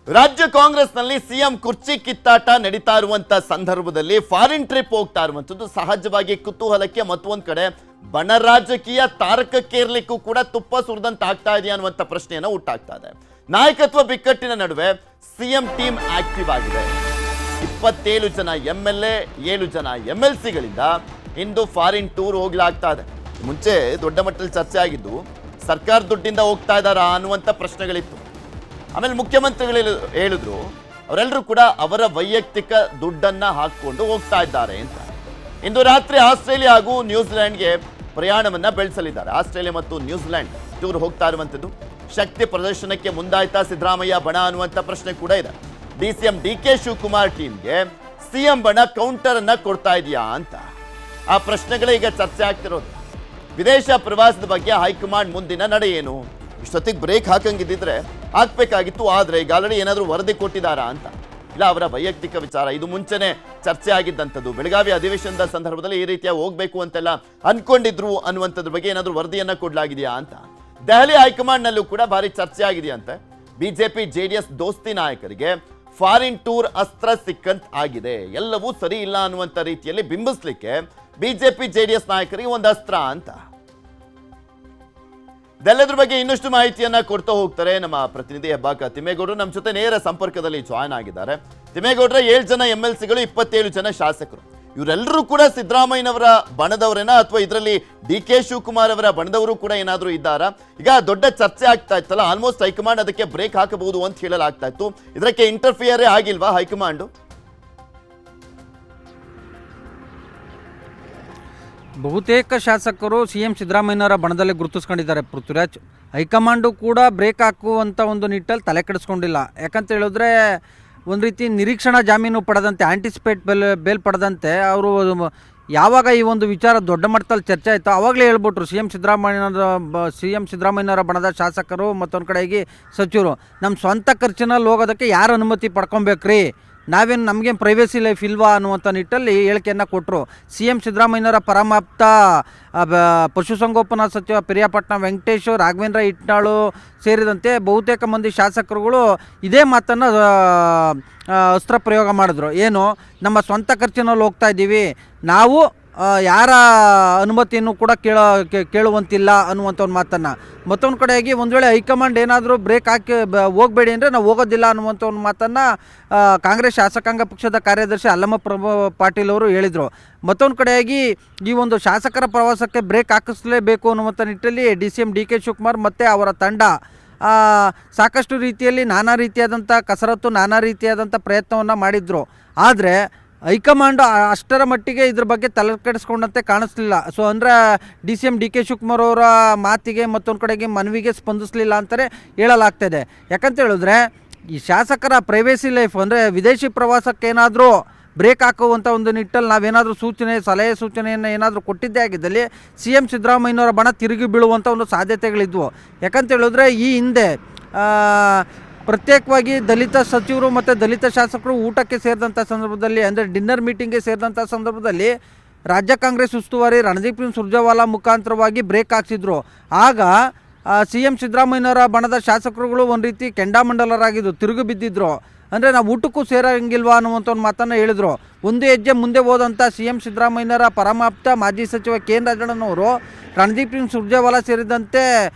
ರಾಜ್ಯ ಕಾಂಗ್ರೆಸ್ನಲ್ಲಿ ಸಿಎಂ ಕುರ್ಚಿ ಕಿತ್ತಾಟ ನಡೀತಾ ಇರುವಂತ ಸಂದರ್ಭದಲ್ಲಿ ಫಾರಿನ್ ಟ್ರಿಪ್ ಹೋಗ್ತಾ ಇರುವಂತದ್ದು ಸಹಜವಾಗಿ ಕುತೂಹಲಕ್ಕೆ ಮತ್ತೊಂದು ಕಡೆ ಬಣ ರಾಜಕೀಯ ತಾರಕಕ್ಕೇರ್ಲಿಕ್ಕೂ ಕೂಡ ತುಪ್ಪ ಸುರಿದಂತ ಆಗ್ತಾ ಇದೆಯಾ ಅನ್ನುವಂಥ ಪ್ರಶ್ನೆಯನ್ನು ಹುಟ್ಟಾಗ್ತಾ ಇದೆ. ನಾಯಕತ್ವ ಬಿಕ್ಕಟ್ಟಿನ ನಡುವೆ ಸಿಎಂ ಟೀಮ್ ಆಕ್ಟಿವ್ ಆಗಿದೆ. 27 ಜನ MLA 7 ಜನ MLCಗಳಿಂದ ಇಂದು ಫಾರಿನ್ ಟೂರ್ ಹೋಗ್ಲಾಗ್ತಾ ಇದೆ. ಮುಂಚೆ ದೊಡ್ಡ ಮಟ್ಟದಲ್ಲಿ ಚರ್ಚೆ ಆಗಿದ್ದು ಸರ್ಕಾರ ದುಡ್ಡಿಂದ ಹೋಗ್ತಾ ಇದ್ದಾರಾ ಅನ್ನುವಂಥ ಪ್ರಶ್ನೆಗಳಿತ್ತು. ಆಮೇಲೆ ಮುಖ್ಯಮಂತ್ರಿಗಳು ಹೇಳಿದ್ರು ಅವರೆಲ್ಲರೂ ಕೂಡ ಅವರ ವೈಯಕ್ತಿಕ ದುಡ್ಡನ್ನ ಹಾಕಿಕೊಂಡು ಹೋಗ್ತಾ ಇದ್ದಾರೆ ಅಂತ. ಇಂದು ರಾತ್ರಿ ಆಸ್ಟ್ರೇಲಿಯಾ ಹಾಗೂ ನ್ಯೂಜಿಲೆಂಡ್ಗೆ ಪ್ರಯಾಣವನ್ನ ಬೆಳೆಸಲಿದ್ದಾರೆ. ಆಸ್ಟ್ರೇಲಿಯಾ ಮತ್ತು ನ್ಯೂಜಿಲೆಂಡ್ ಟೂರ್ ಹೋಗ್ತಾ ಇರುವಂಥದ್ದು. ಶಕ್ತಿ ಪ್ರದರ್ಶನಕ್ಕೆ ಮುಂದಾಯ್ತಾ ಸಿದ್ದರಾಮಯ್ಯ ಬಣ ಅನ್ನುವಂಥ ಪ್ರಶ್ನೆ ಕೂಡ ಇದೆ. DCM DK ಶಿವಕುಮಾರ್ ಟೀಮ್ಗೆ ಸಿಎಂ ಬಣ ಕೌಂಟರ್ ಅನ್ನ ಕೊಡ್ತಾ ಇದೆಯಾ ಅಂತ ಆ ಪ್ರಶ್ನೆಗಳೇ ಈಗ ಚರ್ಚೆ ಆಗ್ತಿರೋದು. ವಿದೇಶ ಪ್ರವಾಸದ ಬಗ್ಗೆ ಹೈಕಮಾಂಡ್ ಮುಂದಿನ ನಡೆ ಏನು? ಇಷ್ಟೊತ್ತಿಗೆ ಬ್ರೇಕ್ ಹಾಕಂಗಿದ್ದಿದ್ರೆ ಹಾಕ್ಬೇಕಾಗಿತ್ತು. ಆದರೆ ಈಗ ಆಲ್ರೆಡಿ ಏನಾದರೂ ವರದಿ ಕೊಟ್ಟಿದ್ದಾರಾ ಅಂತ ಇಲ್ಲ, ಅವರ ವೈಯಕ್ತಿಕ ವಿಚಾರ. ಇದು ಮುಂಚೆನೆ ಚರ್ಚೆ ಆಗಿದ್ದಂಥದ್ದು. ಬೆಳಗಾವಿ ಅಧಿವೇಶನದ ಸಂದರ್ಭದಲ್ಲಿ ಈ ರೀತಿಯ ಹೋಗ್ಬೇಕು ಅಂತೆಲ್ಲ ಅನ್ಕೊಂಡಿದ್ರು ಅನ್ನುವಂಥದ್ರ ಬಗ್ಗೆ ಏನಾದರೂ ವರದಿಯನ್ನ ಕೊಡ್ಲಾಗಿದೆಯಾ ಅಂತ ದೆಹಲಿ ಹೈಕಮಾಂಡ್ನಲ್ಲೂ ಕೂಡ ಭಾರಿ ಚರ್ಚೆ ಆಗಿದೆಯಂತೆ. BJP JDS ದೋಸ್ತಿ ನಾಯಕರಿಗೆ ಫಾರಿನ್ ಟೂರ್ ಅಸ್ತ್ರ ಸಿಕ್ಕಂತ ಆಗಿದೆ. ಎಲ್ಲವೂ ಸರಿ ಇಲ್ಲ ಅನ್ನುವಂಥ ರೀತಿಯಲ್ಲಿ ಬಿಂಬಿಸ್ಲಿಕ್ಕೆ BJP JDS ನಾಯಕರಿಗೆ ಒಂದು ಅಸ್ತ್ರ ಅಂತ. ಇದೆಲ್ಲದ್ರ ಬಗ್ಗೆ ಇನ್ನಷ್ಟು ಮಾಹಿತಿಯನ್ನ ಕೊಡ್ತಾ ಹೋಗ್ತಾರೆ ನಮ್ಮ ಪ್ರತಿನಿಧಿ ಹೆಬ್ಬಾಕ ತಿಮ್ಮೇಗೌಡರು. ನಮ್ಮ ಜೊತೆ ನೇರ ಸಂಪರ್ಕದಲ್ಲಿ ಜಾಯ್ನ್ ಆಗಿದ್ದಾರೆ. ತಿಮ್ಮೇಗೌಡರ 7 ಜನ MLCಗಳು 27 ಜನ ಶಾಸಕರು, ಇವರೆಲ್ಲರೂ ಕೂಡ ಸಿದ್ದರಾಮಯ್ಯನವರ ಬಣದವರೇನಾ ಅಥವಾ ಇದರಲ್ಲಿ DK ಶಿವಕುಮಾರ್ ಅವರ ಬಣದವರು ಕೂಡ ಏನಾದರೂ ಇದ್ದಾರಾ? ಈಗ ದೊಡ್ಡ ಚರ್ಚೆ ಆಗ್ತಾ ಇತ್ತಲ್ಲ, ಆಲ್ಮೋಸ್ಟ್ ಹೈಕಮಾಂಡ್ ಅದಕ್ಕೆ ಬ್ರೇಕ್ ಹಾಕಬಹುದು ಅಂತ ಹೇಳಲಾಗ್ತಾ ಇತ್ತು. ಇದಕ್ಕೆ ಇಂಟರ್ಫಿಯರೇ ಆಗಿಲ್ವಾ ಹೈಕಮಾಂಡ್? ಬಹುತೇಕ ಶಾಸಕರು CM ಸಿದ್ದರಾಮಯ್ಯನವರ ಬಣದಲ್ಲಿ ಗುರುತಿಸ್ಕೊಂಡಿದ್ದಾರೆ ಪೃಥ್ವಿರಾಜ್. ಹೈಕಮಾಂಡು ಕೂಡ ಬ್ರೇಕ್ ಹಾಕುವಂಥ ಒಂದು ನಿಟ್ಟಲ್ಲಿ ತಲೆ ಕೆಡಿಸ್ಕೊಂಡಿಲ್ಲ. ಯಾಕಂತ ಹೇಳಿದ್ರೆ ಒಂದು ರೀತಿ ನಿರೀಕ್ಷಣಾ ಜಾಮೀನು ಪಡೆದಂತೆ, ಆಂಟಿಸಿಪೇಟ್ ಬೇಲ್ ಪಡೆದಂತೆ ಅವರು ಯಾವಾಗ ಈ ಒಂದು ವಿಚಾರ ದೊಡ್ಡ ಮಟ್ಟದಲ್ಲಿ ಚರ್ಚೆ ಆಯಿತು ಆವಾಗಲೇ ಹೇಳ್ಬಿಟ್ರು CM ಸಿದ್ದರಾಮಯ್ಯನವರ ಬಣದ ಶಾಸಕರು ಮತ್ತೊಂದು ಕಡೆಗೆ ಸಚಿವರು, ನಮ್ಮ ಸ್ವಂತ ಖರ್ಚಿನಲ್ಲಿ ಹೋಗೋದಕ್ಕೆ ಯಾರು ಅನುಮತಿ ಪಡ್ಕೊಬೇಕ್ರಿ, ನಾವೇನು ನಮಗೇನು ಪ್ರೈವೇಸಿ ಲೈಫ್ ಇಲ್ವಾ ಅನ್ನುವಂಥ ನಿಟ್ಟಲ್ಲಿ ಹೇಳಿಕೆಯನ್ನು ಕೊಟ್ಟರು. CM ಸಿದ್ದರಾಮಯ್ಯನವರ ಪರಮಾಪ್ತ ಪಶುಸಂಗೋಪನಾ ಸಚಿವ ಪಿರಿಯಾಪಟ್ಟಣ ವೆಂಕಟೇಶ್, ರಾಘವೇಂದ್ರ ಇಟ್ನಾಳು ಸೇರಿದಂತೆ ಬಹುತೇಕ ಮಂದಿ ಶಾಸಕರುಗಳು ಇದೇ ಮಾತನ್ನು ಅಸ್ತ್ರ ಪ್ರಯೋಗ ಮಾಡಿದ್ರು. ಏನು, ನಮ್ಮ ಸ್ವಂತ ಖರ್ಚಿನಲ್ಲಿ ಹೋಗ್ತಾ ಇದ್ದೀವಿ, ನಾವು ಯಾರ ಅನುಮತಿಯನ್ನು ಕೂಡ ಕೇಳುವಂತಿಲ್ಲ ಅನ್ನುವಂಥ ಒಂದು ಮಾತನ್ನು. ಮತ್ತೊಂದು ಕಡೆಯಾಗಿ ಒಂದು ವೇಳೆ ಹೈಕಮಾಂಡ್ ಏನಾದರೂ ಬ್ರೇಕ್ ಹಾಕಿ ಹೋಗಬೇಡಿ ಅಂದರೆ ನಾವು ಹೋಗೋದಿಲ್ಲ ಅನ್ನುವಂಥ ಒಂದು ಮಾತನ್ನು ಕಾಂಗ್ರೆಸ್ ಶಾಸಕಾಂಗ ಪಕ್ಷದ ಕಾರ್ಯದರ್ಶಿ ಅಲ್ಲಮ್ಮ ಪ್ರಭು ಪಾಟೀಲ್ ಅವರು ಹೇಳಿದರು. ಮತ್ತೊಂದು ಕಡೆಯಾಗಿ ಈ ಒಂದು ಶಾಸಕರ ಪ್ರವಾಸಕ್ಕೆ ಬ್ರೇಕ್ ಹಾಕಿಸಲೇಬೇಕು ಅನ್ನುವಂಥ ನಿಟ್ಟಲ್ಲಿ DCM DK ಶಿವಕುಮಾರ್ ಮತ್ತು ಅವರ ತಂಡ ಸಾಕಷ್ಟು ರೀತಿಯಲ್ಲಿ ನಾನಾ ರೀತಿಯಾದಂಥ ಕಸರತ್ತು, ನಾನಾ ರೀತಿಯಾದಂಥ ಪ್ರಯತ್ನವನ್ನು ಮಾಡಿದರು. ಆದರೆ ಹೈಕಮಾಂಡ್ ಅಷ್ಟರ ಮಟ್ಟಿಗೆ ಇದ್ರ ಬಗ್ಗೆ ತಲೆ ಕೆಡಿಸ್ಕೊಂಡಂತೆ ಕಾಣಿಸ್ಲಿಲ್ಲ. ಸೊ ಅಂದರೆ DCM DK ಶಿವಕುಮಾರ್ ಅವರ ಮಾತಿಗೆ ಮತ್ತೊಂದು ಕಡೆಗೆ ಮನವಿಗೆ ಸ್ಪಂದಿಸಲಿಲ್ಲ ಅಂತಲೇ ಹೇಳಲಾಗ್ತಾಯಿದೆ. ಯಾಕಂತ ಹೇಳಿದ್ರೆ ಈ ಶಾಸಕರ ಪ್ರೈವೇಸಿ ಲೈಫ್ ಅಂದರೆ ವಿದೇಶಿ ಪ್ರವಾಸಕ್ಕೇನಾದರೂ ಬ್ರೇಕ್ ಹಾಕುವಂಥ ಒಂದು ನಿಟ್ಟಲ್ಲಿ ನಾವೇನಾದರೂ ಸಲಹೆ ಸೂಚನೆಯನ್ನು ಏನಾದರೂ ಕೊಟ್ಟಿದ್ದೇ ಆಗಿದ್ದಲ್ಲಿ CM ಸಿದ್ದರಾಮಯ್ಯನವರ ಬಣ ತಿರುಗಿ ಬೀಳುವಂಥ ಒಂದು ಸಾಧ್ಯತೆಗಳಿದ್ವು. ಯಾಕಂತ ಹೇಳಿದ್ರೆ ಈ ಹಿಂದೆ ಪ್ರತ್ಯೇಕವಾಗಿ ದಲಿತ ಸಚಿವರು ಮತ್ತು ದಲಿತ ಶಾಸಕರು ಊಟಕ್ಕೆ ಸೇರಿದಂಥ ಸಂದರ್ಭದಲ್ಲಿ, ಅಂದರೆ ಡಿನ್ನರ್ ಮೀಟಿಂಗ್ಗೆ ಸೇರಿದಂಥ ಸಂದರ್ಭದಲ್ಲಿ ರಾಜ್ಯ ಕಾಂಗ್ರೆಸ್ ಉಸ್ತುವಾರಿ ರಣದೀಪ್ ಸಿಂಗ್ ಸುರ್ಜೇವಾಲಾ ಮುಖಾಂತರವಾಗಿ ಬ್ರೇಕ್ ಹಾಕ್ಸಿದ್ರು. ಆಗ CM ಸಿದ್ದರಾಮಯ್ಯನವರ ಬಣದ ಶಾಸಕರುಗಳು ಒಂದು ರೀತಿ ಕೆಂಡಾಮಂಡಲರಾಗಿದ್ದು ತಿರುಗಿ ಬಿದ್ದಿದ್ರು. ಅಂದರೆ ನಾವು ಊಟಕ್ಕೂ ಸೇರಂಗಿಲ್ವಾ ಅನ್ನುವಂಥ ಒಂದು ಮಾತನ್ನು ಹೇಳಿದರು. ಒಂದು ಹೆಜ್ಜೆ ಮುಂದೆ ಹೋದಂಥ CM ಸಿದ್ದರಾಮಯ್ಯನವರ ಪರಮಾಪ್ತ ಮಾಜಿ ಸಚಿವ KN ರಾಜಣ್ಣನವರು ರಣದೀಪ್ ಸಿಂಗ್ ಸುರ್ಜೇವಾಲಾ ಸೇರಿದಂತೆ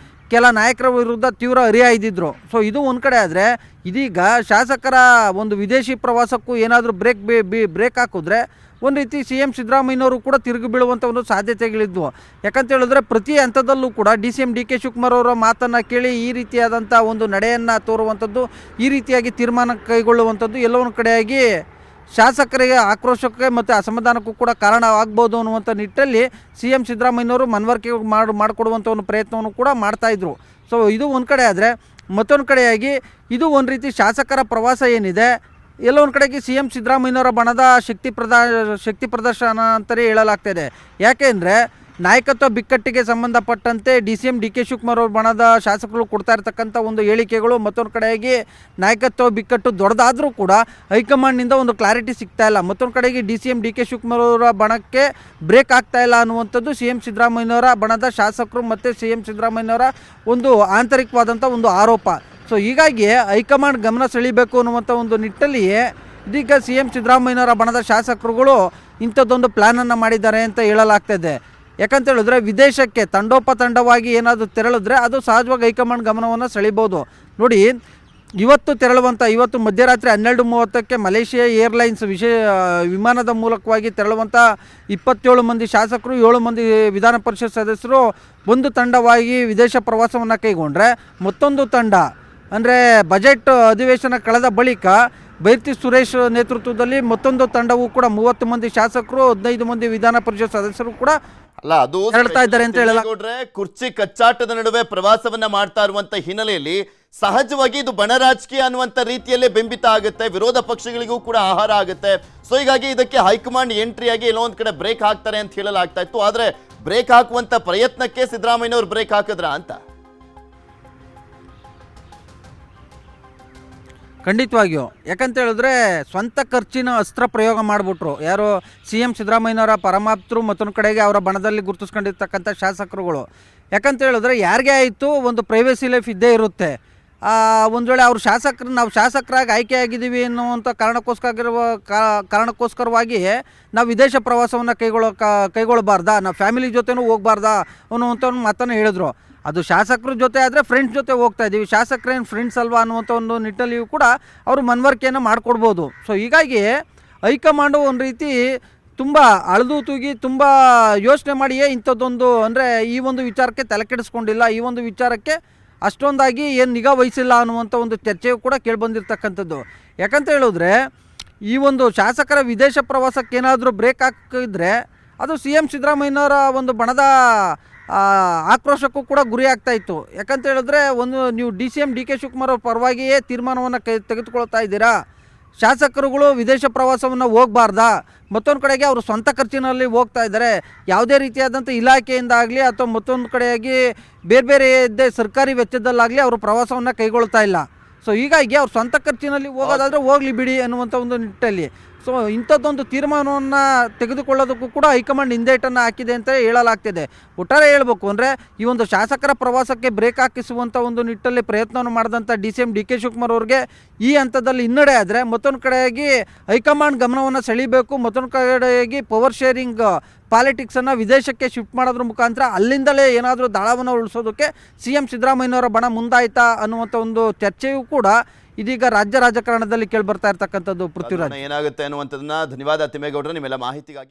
ಕೆಲ ನಾಯಕರ ವಿರುದ್ಧ ತೀವ್ರ ಹರಿಹಾಯ್ದಿದ್ರು. ಸೊ ಇದು ಒಂದು ಕಡೆ ಆದರೆ, ಇದೀಗ ಶಾಸಕರ ಒಂದು ವಿದೇಶಿ ಪ್ರವಾಸಕ್ಕೂ ಏನಾದರೂ ಬ್ರೇಕ್ ಹಾಕಿದ್ರೆ ಒಂದು ರೀತಿ CM ಸಿದ್ದರಾಮಯ್ಯನವರು ಕೂಡ ತಿರುಗಿ ಬೀಳುವಂಥ ಒಂದು ಸಾಧ್ಯತೆಗಳಿದ್ವು. ಯಾಕಂತ ಹೇಳಿದ್ರೆ ಪ್ರತಿ ಹಂತದಲ್ಲೂ ಕೂಡ DCM DK ಶಿವಕುಮಾರ್ ಅವರ ಮಾತನ್ನು ಕೇಳಿ ಈ ರೀತಿಯಾದಂಥ ಒಂದು ನಡೆಯನ್ನು ತೋರುವಂಥದ್ದು, ಈ ರೀತಿಯಾಗಿ ತೀರ್ಮಾನ ಕೈಗೊಳ್ಳುವಂಥದ್ದು ಎಲ್ಲವೊಂದು ಕಡೆಯಾಗಿ ಶಾಸಕರಿಗೆ ಆಕ್ರೋಶಕ್ಕೆ ಮತ್ತು ಅಸಮಾಧಾನಕ್ಕೂ ಕೂಡ ಕಾರಣ ಆಗ್ಬೋದು ಅನ್ನುವಂಥ ನಿಟ್ಟಲ್ಲಿ CM ಸಿದ್ದರಾಮಯ್ಯನವರು ಮನವರಿಕೆ ಮಾಡಿಕೊಡುವಂಥ ಒಂದು ಪ್ರಯತ್ನವನ್ನು ಕೂಡ ಮಾಡ್ತಾಯಿದ್ರು. ಸೊ ಇದು ಒಂದು ಕಡೆ ಆದರೆ, ಮತ್ತೊಂದು ಕಡೆಯಾಗಿ ಇದು ಒಂದು ರೀತಿ ಶಾಸಕರ ಪ್ರವಾಸ ಏನಿದೆ ಎಲ್ಲ ಒಂದು ಕಡೆಗೆ CM ಸಿದ್ದರಾಮಯ್ಯನವರ ಬಣದ ಶಕ್ತಿ ಪ್ರದರ್ಶನ ಅಂತಲೇ ಹೇಳಲಾಗ್ತಾಯಿದೆ. ಯಾಕೆಂದರೆ ನಾಯಕತ್ವ ಬಿಕ್ಕಟ್ಟಿಗೆ ಸಂಬಂಧಪಟ್ಟಂತೆ DCM DK ಶಿವಕುಮಾರ್ ಅವ್ರ ಬಣದ ಶಾಸಕರು ಕೊಡ್ತಾ ಇರ್ತಕ್ಕಂಥ ಒಂದು ಹೇಳಿಕೆಗಳು, ಮತ್ತೊಂದು ಕಡೆಯಾಗಿ ನಾಯಕತ್ವ ಬಿಕ್ಕಟ್ಟು ದೊಡ್ಡದಾದರೂ ಕೂಡ ಹೈಕಮಾಂಡ್ನಿಂದ ಒಂದು ಕ್ಲಾರಿಟಿ ಸಿಗ್ತಾ ಇಲ್ಲ. ಮತ್ತೊಂದು ಕಡೆಗೆ DCM DK ಶಿವಕುಮಾರ್ ಅವರ ಬಣಕ್ಕೆ ಬ್ರೇಕ್ ಆಗ್ತಾ ಇಲ್ಲ ಅನ್ನುವಂಥದ್ದು CM ಸಿದ್ದರಾಮಯ್ಯನವರ ಬಣದ ಶಾಸಕರು ಮತ್ತು CM ಸಿದ್ದರಾಮಯ್ಯನವರ ಒಂದು ಆಂತರಿಕವಾದಂಥ ಒಂದು ಆರೋಪ. ಸೊ ಹೀಗಾಗಿ ಹೈಕಮಾಂಡ್ ಗಮನ ಸೆಳೀಬೇಕು ಅನ್ನುವಂಥ ಒಂದು ನಿಟ್ಟಲ್ಲಿ ಇದೀಗ ಸಿ ಎಂ ಸಿದ್ದರಾಮಯ್ಯನವರ ಬಣದ ಶಾಸಕರುಗಳು ಇಂಥದ್ದೊಂದು ಪ್ಲ್ಯಾನನ್ನು ಮಾಡಿದ್ದಾರೆ ಅಂತ ಹೇಳಲಾಗ್ತಾಯಿದೆ. ಯಾಕಂತ ಹೇಳಿದ್ರೆ ವಿದೇಶಕ್ಕೆ ತಂಡೋಪತಂಡವಾಗಿ ಏನಾದರೂ ತೆರಳಿದ್ರೆ ಅದು ಸಹಜವಾಗಿ ಹೈಕಮಾಂಡ್ ಗಮನವನ್ನು ಸೆಳೀಬೋದು. ನೋಡಿ, ಇವತ್ತು ಮಧ್ಯರಾತ್ರಿ 12:30ಕ್ಕೆ ಮಲೇಷಿಯಾ ಏರ್ಲೈನ್ಸ್ ವಿಮಾನದ ಮೂಲಕವಾಗಿ ತೆರಳುವಂಥ 27 ಮಂದಿ ಶಾಸಕರು, 7 ಮಂದಿ ವಿಧಾನ ಪರಿಷತ್ ಸದಸ್ಯರು ಒಂದು ತಂಡವಾಗಿ ವಿದೇಶ ಪ್ರವಾಸವನ್ನು ಕೈಗೊಂಡ್ರೆ, ಮತ್ತೊಂದು ತಂಡ ಅಂದರೆ ಬಜೆಟ್ ಅಧಿವೇಶನ ಕಳೆದ ಬಳಿಕ ಬೈರ್ತಿ ಸುರೇಶ್ ನೇತೃತ್ವದಲ್ಲಿ ಮತ್ತೊಂದು ತಂಡವೂ ಕೂಡ 30 ಮಂದಿ ಶಾಸಕರು, 15 ಮಂದಿ ವಿಧಾನ ಪರಿಷತ್ ಸದಸ್ಯರು ಕೂಡ ಅಲ್ಲ, ಅದು ತೆರಳ್ತಾ ಇದ್ದಾರೆ ಅಂತ ಹೇಳಲಾಗ್ತದೆ. ಕುರ್ಚಿ ಕಚ್ಚಾಟದ ನಡುವೆ ಪ್ರವಾಸವನ್ನ ಮಾಡ್ತಾ ಇರುವಂತ ಹಿನ್ನೆಲೆಯಲ್ಲಿ ಸಹಜವಾಗಿ ಇದು ಬಣ ರಾಜಕೀಯ ಅನ್ನುವಂತ ರೀತಿಯಲ್ಲೇ ಬಿಂಬಿತ ಆಗುತ್ತೆ, ವಿರೋಧ ಪಕ್ಷಗಳಿಗೂ ಕೂಡ ಆಹಾರ ಆಗುತ್ತೆ. ಸೊ ಹೀಗಾಗಿ ಇದಕ್ಕೆ ಹೈಕಮಾಂಡ್ ಎಂಟ್ರಿಯಾಗಿ ಎಲ್ಲೋ ಒಂದ್ ಕಡೆ ಬ್ರೇಕ್ ಹಾಕ್ತಾರೆ ಅಂತ ಹೇಳಲಾಗ್ತಾ ಇತ್ತು. ಆದ್ರೆ ಬ್ರೇಕ್ ಹಾಕುವಂತ ಪ್ರಯತ್ನಕ್ಕೆ ಸಿದ್ದರಾಮಯ್ಯನವರು ಬ್ರೇಕ್ ಹಾಕಿದ್ರ ಅಂತ? ಖಂಡಿತವಾಗಿಯೂ. ಯಾಕಂತ ಹೇಳಿದ್ರೆ ಸ್ವಂತ ಖರ್ಚಿನ ಅಸ್ತ್ರ ಪ್ರಯೋಗ ಮಾಡಿಬಿಟ್ರು ಯಾರು, ಸಿ ಎಂ ಸಿದ್ದರಾಮಯ್ಯನವರ ಪರಮಾಪ್ತರು, ಮತ್ತೊಂದು ಕಡೆಗೆ ಅವರ ಬಣದಲ್ಲಿ ಗುರುತಿಸ್ಕೊಂಡಿರ್ತಕ್ಕಂಥ ಶಾಸಕರುಗಳು. ಯಾಕಂತ ಹೇಳಿದ್ರೆ ಯಾರಿಗೇ ಆಯಿತು ಒಂದು ಪ್ರೈವೇಸಿ ಲೈಫ್ ಇದ್ದೇ ಇರುತ್ತೆ. ಒಂದು ವೇಳೆ ಅವ್ರು ನಾವು ಶಾಸಕರಾಗಿ ಆಯ್ಕೆಯಾಗಿದ್ದೀವಿ ಅನ್ನುವಂಥ ಕಾರಣಕ್ಕೋಸ್ಕರವಾಗಿ ನಾವು ವಿದೇಶ ಪ್ರವಾಸವನ್ನು ಕೈಗೊಳ್ಳಬಾರ್ದಾ, ನಾವು ಫ್ಯಾಮಿಲಿ ಜೊತೆನೂ ಹೋಗಬಾರ್ದಾ ಅನ್ನುವಂಥ ಒಂದು ಮಾತನ್ನು ಹೇಳಿದ್ರು. ಅದು ಶಾಸಕರ ಜೊತೆ ಆದರೆ ಫ್ರೆಂಡ್ಸ್ ಜೊತೆ ಹೋಗ್ತಾ ಇದ್ದೀವಿ, ಶಾಸಕರೇನು ಫ್ರೆಂಡ್ಸ್ ಅಲ್ವಾ ಅನ್ನುವಂಥ ಒಂದು ನಿಟ್ಟಲ್ಲಿಯೂ ಕೂಡ ಅವರು ಮನವರಿಕೆಯನ್ನು ಮಾಡಿಕೊಡ್ಬೋದು. ಸೊ ಹೀಗಾಗಿ ಹೈಕಮಾಂಡು ಒಂದು ರೀತಿ ತುಂಬ ಅಳೆದು ತೂಗಿ ತುಂಬ ಯೋಚನೆ ಮಾಡಿಯೇ ಇಂಥದ್ದೊಂದು ಅಂದರೆ ಈ ಒಂದು ವಿಚಾರಕ್ಕೆ ತಲೆ ಕೆಡಿಸ್ಕೊಂಡಿಲ್ಲ, ಈ ಒಂದು ವಿಚಾರಕ್ಕೆ ಅಷ್ಟೊಂದಾಗಿ ಏನು ನಿಗಾ ವಹಿಸಿಲ್ಲ ಅನ್ನುವಂಥ ಒಂದು ಚರ್ಚೆಯು ಕೂಡ ಕೇಳಿಬಂದಿರ್ತಕ್ಕಂಥದ್ದು. ಯಾಕಂತ ಹೇಳಿದ್ರೆ ಈ ಒಂದು ಶಾಸಕರ ವಿದೇಶ ಪ್ರವಾಸಕ್ಕೆ ಏನಾದರೂ ಬ್ರೇಕ್ ಹಾಕಿದ್ರೆ ಅದು ಸಿ ಎಂ ಸಿದ್ದರಾಮಯ್ಯನವರ ಒಂದು ಬಣದ ಆಕ್ರೋಶಕ್ಕೂ ಕೂಡ ಗುರಿ ಆಗ್ತಾ ಇತ್ತು. ಯಾಕಂತ ಹೇಳಿದ್ರೆ ನೀವು ಡಿ ಕೆ ಶಿವಕುಮಾರ್ ಅವ್ರ ಪರವಾಗಿಯೇ ತೀರ್ಮಾನವನ್ನು ತೆಗೆದುಕೊಳ್ತಾ ಇದ್ದೀರಾ, ಶಾಸಕರುಗಳು ವಿದೇಶ ಪ್ರವಾಸವನ್ನು ಹೋಗಬಾರ್ದಾ, ಮತ್ತೊಂದು ಕಡೆಗೆ ಅವರು ಸ್ವಂತ ಖರ್ಚಿನಲ್ಲಿ ಹೋಗ್ತಾ ಇದ್ದಾರೆ, ಯಾವುದೇ ರೀತಿಯಾದಂಥ ಇಲಾಖೆಯಿಂದ ಆಗಲಿ ಅಥವಾ ಮತ್ತೊಂದು ಕಡೆಯಾಗಿ ಬೇರೆ ಸರ್ಕಾರಿ ವೆಚ್ಚದಲ್ಲಾಗಲಿ ಅವರು ಪ್ರವಾಸವನ್ನು ಕೈಗೊಳ್ತಾ ಇಲ್ಲ. ಸೊ ಹೀಗಾಗಿ ಅವ್ರು ಸ್ವಂತ ಖರ್ಚಿನಲ್ಲಿ ಹೋಗೋದಾದರೆ ಹೋಗಲಿ ಬಿಡಿ ಅನ್ನುವಂಥ ಒಂದು ನಿಟ್ಟಲ್ಲಿ ಸೊ ಇಂಥದ್ದೊಂದು ತೀರ್ಮಾನವನ್ನು ತೆಗೆದುಕೊಳ್ಳೋದಕ್ಕೂ ಕೂಡ ಹೈಕಮಾಂಡ್ ಹಿಂದೇಟನ್ನು ಹಾಕಿದೆ ಅಂತ ಹೇಳಲಾಗ್ತಿದೆ. ಒಟ್ಟಾರೆ ಹೇಳಬೇಕು ಅಂದರೆ ಈ ಒಂದು ಶಾಸಕರ ಪ್ರವಾಸಕ್ಕೆ ಬ್ರೇಕ್ ಹಾಕಿಸುವಂಥ ಒಂದು ನಿಟ್ಟಲ್ಲಿ ಪ್ರಯತ್ನವನ್ನು ಮಾಡಿದಂಥ ಡಿ ಕೆ ಶಿವಕುಮಾರ್ ಅವ್ರಿಗೆ ಈ ಹಂತದಲ್ಲಿ ಹಿನ್ನಡೆ ಆದರೆ, ಮತ್ತೊಂದು ಕಡೆಯಾಗಿ ಹೈಕಮಾಂಡ್ ಗಮನವನ್ನು ಸೆಳೀಬೇಕು, ಮತ್ತೊಂದು ಕಡೆಯಾಗಿ ಪವರ್ ಶೇರಿಂಗ್ ಪಾಲಿಟಿಕ್ಸನ್ನು ವಿದೇಶಕ್ಕೆ ಶಿಫ್ಟ್ ಮಾಡೋದ್ರ ಮುಖಾಂತರ ಅಲ್ಲಿಂದಲೇ ಏನಾದರೂ ದಾಳವನ್ನು ಉಳಿಸೋದಕ್ಕೆ ಸಿ ಎಂ ಸಿದ್ದರಾಮಯ್ಯನವರ ಬಣ ಮುಂದಾಯ್ತಾ ಅನ್ನುವಂಥ ಒಂದು ಚರ್ಚೆಯೂ ಕೂಡ ಇದೀಗ ರಾಜ್ಯ ರಾಜಕಾರಣದಲ್ಲಿ ಕೇಳಿ ಬರ್ತಾ ಇರ್ತಕ್ಕಂಥದ್ದು. ಪೃಥ್ವಿರಾಜ್, ಏನಾಗುತ್ತೆ ಅನ್ನುವಂಥದ್ದನ್ನ ಧನ್ಯವಾದ ತಿಮ್ಮೇಗೌಡರು ನಿಮ್ಮೆಲ್ಲ ಮಾಹಿತಿಗಾಗಿ.